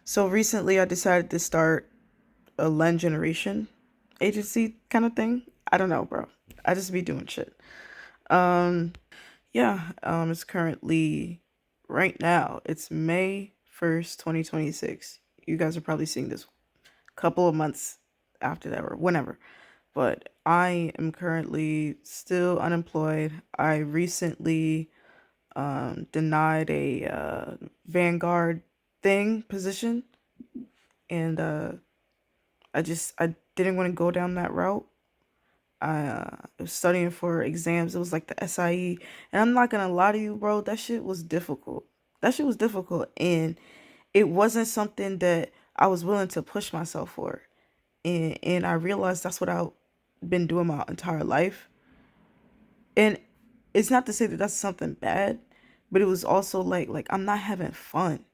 So recently I decided to start a Len Generation agency kind of thing. I don't know, bro. I just be doing shit. Um it's currently right now. It's May 1st, 2026. You guys are probably seeing this a couple of months after that or whenever. But I am currently still unemployed. I recently denied a Vanguard thing position, and I didn't want to go down that route. I was studying for exams. It was like the SIE, and I'm not gonna lie to you, bro. That shit was difficult. That shit was difficult, and it wasn't something that I was willing to push myself for. And I realized that's what I've been doing my entire life. And it's not to say that that's something bad, but it was also like I'm not having fun.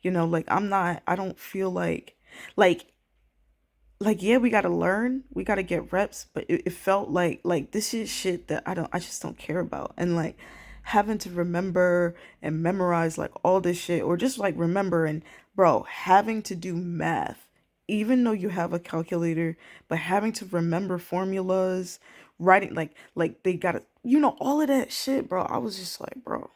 Like I don't feel like yeah, we gotta learn, we gotta get reps, but it felt like this is shit that I just don't care about. And like having to remember and memorize like all this shit, or just like remember, and bro, having to do math, even though you have a calculator, but having to remember formulas, writing like they gotta, all of that shit, bro. I was just like, bro,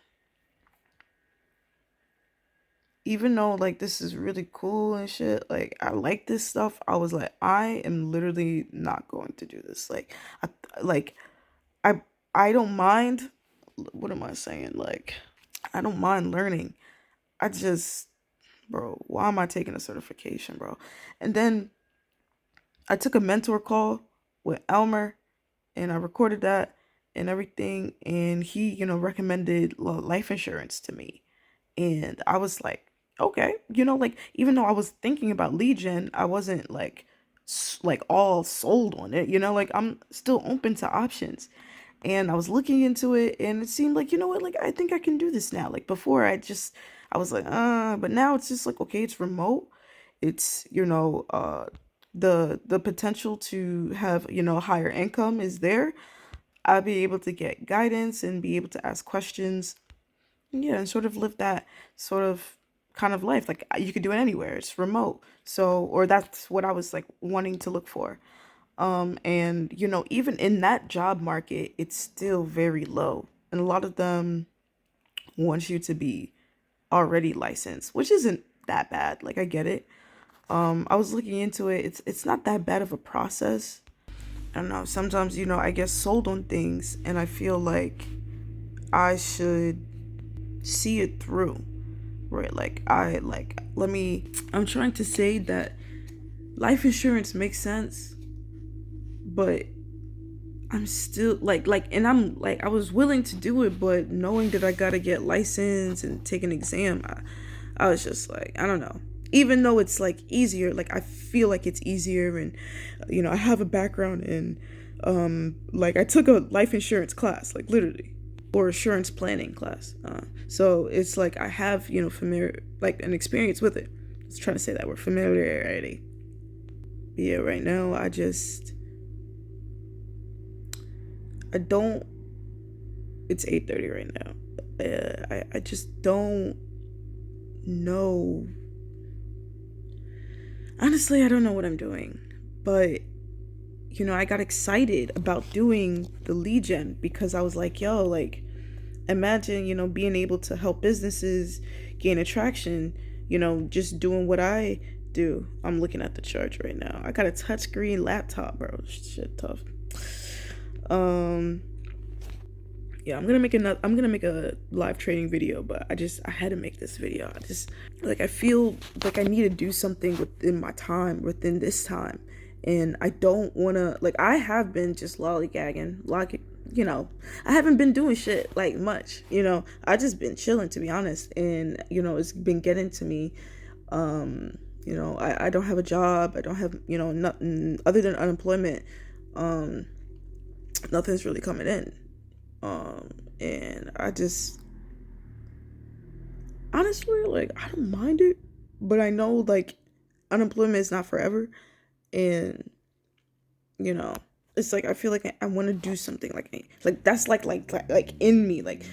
even though like this is really cool and shit, like I like this stuff, I was like, I am literally not going to do this. I like I I don't mind. What am I saying? Like I don't mind learning. I just, bro, why am I taking a certification, bro? And then I took a mentor call with Elmer, and I recorded that and everything, and he, recommended life insurance to me. And I was like, okay, like even though I was thinking about lead gen, I wasn't like all sold on it, like I'm still open to options. And I was looking into it, and it seemed like, what, like I think I can do this now. Like before I was like, but now it's just like, okay, it's remote. It's, the potential to have, higher income is there. I'll be able to get guidance and be able to ask questions. Yeah, and sort of live that sort of kind of life. Like you could do it anywhere. It's remote. So, or that's what I was like wanting to look for. And even in that job market, it's still very low. And a lot of them want you to be already licensed, which isn't that bad. Like I get it. I was looking into it. It's not that bad of a process. I don't know. Sometimes, I get sold on things, and I feel like I should see it through. Right? I'm trying to say that life insurance makes sense, but I'm still and I'm like, I was willing to do it, but knowing that I gotta get licensed and take an exam, I was just like, I don't know. Even though it's like easier, like I feel like it's easier, and I have a background in, like I took a life insurance class, like literally, or insurance planning class. So it's like I have, familiar, like an experience with it. I was trying to say that word, familiarity. But yeah, right now I don't. It's 8:30 right now. I just don't know. Honestly, I don't know what I'm doing, but I got excited about doing the lead gen because I was like, yo, like imagine, being able to help businesses gain attraction, just doing what I do. I'm looking at the charts right now. I got a touchscreen laptop, bro. Shit tough. Um yeah, I'm gonna make a live trading video, but I had to make this video. I feel like I need to do something within my time, within this time. And I don't wanna, like, I have been just lollygagging, like, I haven't been doing shit like much, I just been chilling, to be honest. And it's been getting to me. I don't have a job. I don't have, nothing other than unemployment. um Nothing's really coming in. And I just, honestly, like, I don't mind it, but I know, like, unemployment is not forever. And, you know, it's like, I feel like I want to do something, like that's like in me. Like,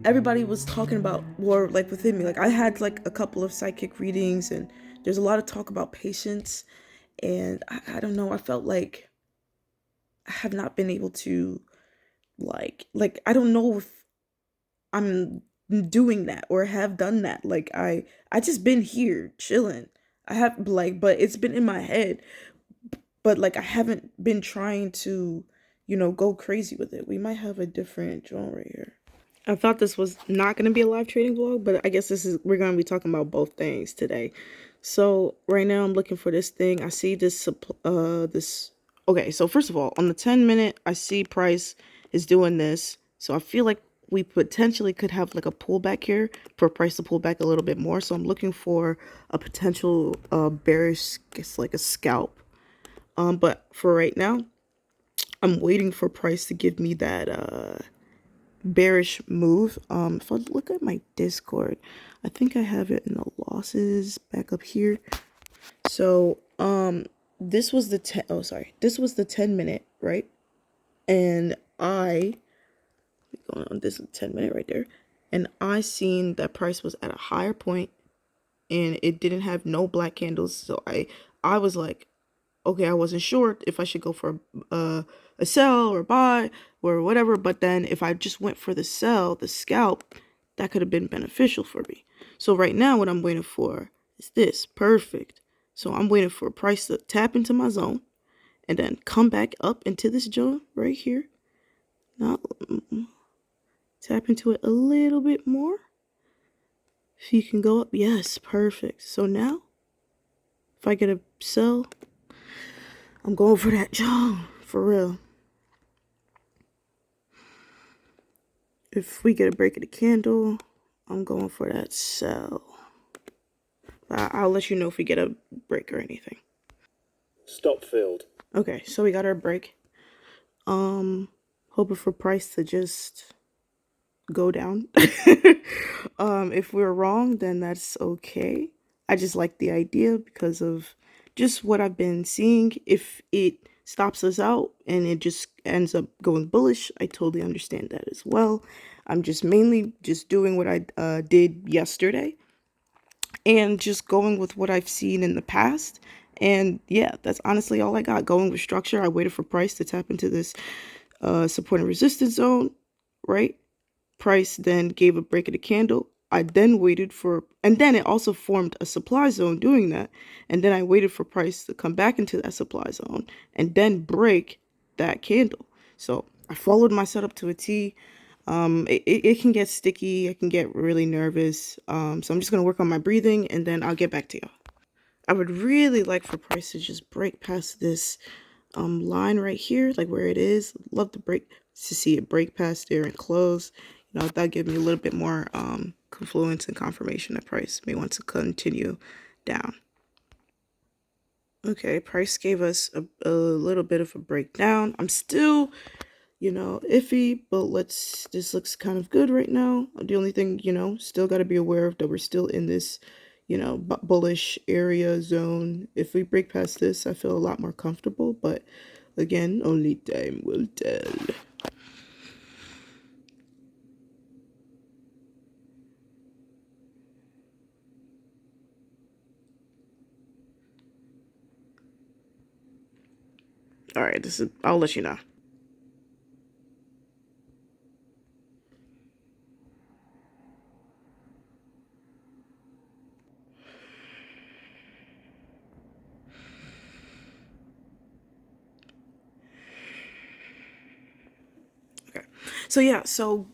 everybody was talking about, or like within me, like I had like a couple of psychic readings, and there's a lot of talk about patience. And I don't know, I felt like I have not been able to, like I don't know if I'm doing that or have done that. Like I just been here chilling. I have like, but it's been in my head, but like I haven't been trying to, go crazy with it. We might have a different genre here. I thought this was not going to be a live trading vlog, but I guess we're going to be talking about both things today. So right now I'm looking for this thing. I see this. Okay, so first of all, on the 10-minute, I see price is doing this. So I feel like we potentially could have like a pullback here for price to pull back a little bit more. So I'm looking for a potential bearish, it's like a scalp. But for right now, I'm waiting for price to give me that bearish move. If I look at my Discord, I think I have it in the losses back up here. So this was the this was the 10-minute, right? And I going on this 10-minute right there, and I seen that price was at a higher point and it didn't have no black candles. So I was like, okay, I wasn't sure if I should go for a sell or buy or whatever. But then if I just went for the sell, the scalp, that could have been beneficial for me. So right now, what I'm waiting for is this. Perfect. So I'm waiting for a price to tap into my zone and then come back up into this zone right here. Not tap into it a little bit more. If you can go up, yes, perfect. So now, if I get a sell, I'm going for that zone for real. If we get a break of the candle, I'm going for that sell. I'll let you know if we get a break or anything. Stop filled. Okay, so we got our break. Hoping for price to just go down. If we're wrong, then that's okay. I just like the idea because of just what I've been seeing. If it stops us out and it just ends up going bullish, I totally understand that as well. I'm just mainly just doing what I did yesterday and just going with what I've seen in the past. And yeah, that's honestly all I got. Going with structure. I waited for price to tap into this support and resistance zone, right? Price then gave a break of the candle. I then waited for, and then it also formed a supply zone doing that. And then I waited for price to come back into that supply zone and then break that candle. So I followed my setup to a T. It can get sticky. I can get really nervous. So I'm just going to work on my breathing and then I'll get back to y'all. I would really like for price to just break past this line right here, like where it is. Love to see it break past there and close. That'll give me a little bit more confluence and confirmation that price may want to continue down. Okay, price gave us a little bit of a breakdown. I'm still, iffy, but this looks kind of good right now. The only thing, still got to be aware of that we're still in this, bullish area zone. If we break past this, I feel a lot more comfortable, but again, only time will tell. All right, I'll let you know. Okay. So yeah, so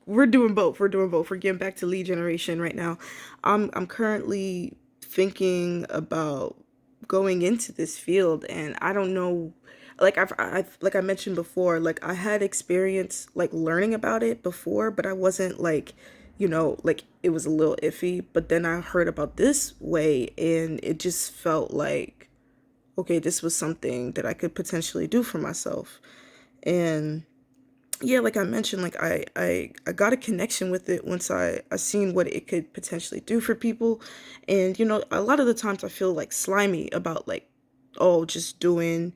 we're doing both. We're doing both. We're getting back to lead generation right now. I'm currently thinking about going into this field, and I don't know, like I've like I mentioned before, like I had experience like learning about it before, but I wasn't like, like it was a little iffy. But then I heard about this way and it just felt like, okay, this was something that I could potentially do for myself. And yeah, like I mentioned, like I got a connection with it once I seen what it could potentially do for people. And a lot of the times I feel like slimy about like, oh, just doing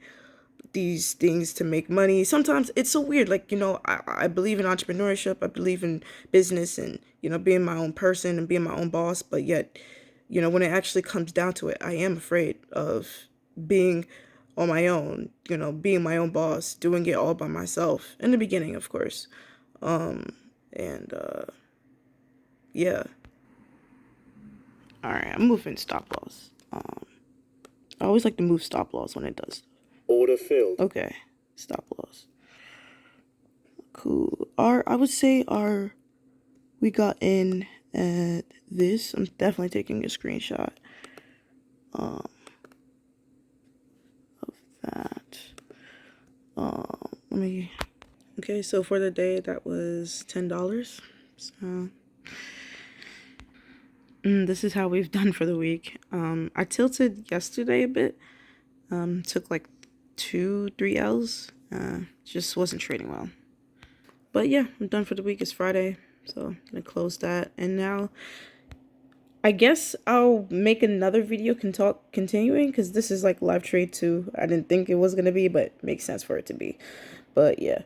these things to make money. Sometimes it's so weird. Like, I believe in entrepreneurship. I believe in business and, being my own person and being my own boss. But yet, when it actually comes down to it, I am afraid of being on my own, being my own boss, doing it all by myself in the beginning, of course. And yeah. All right, I'm moving stop loss. I always like to move stop loss when it does. Order filled. Okay, stop loss. Cool. I would say we got in at this. I'm definitely taking a screenshot of that. Let me. Okay, so for the day that was $10. So this is how we've done for the week. I tilted yesterday a bit. Took like 2-3 L's. Just wasn't trading well. But yeah, I'm done for the week. It's Friday, so I'm gonna close that. And now, I guess I'll make another video continuing, because this is like live trade too. I didn't think it was gonna be, but it makes sense for it to be. But yeah,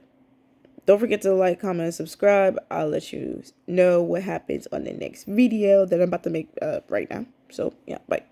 don't forget to like, comment, and subscribe. I'll let you know what happens on the next video that I'm about to make right now. So yeah, bye.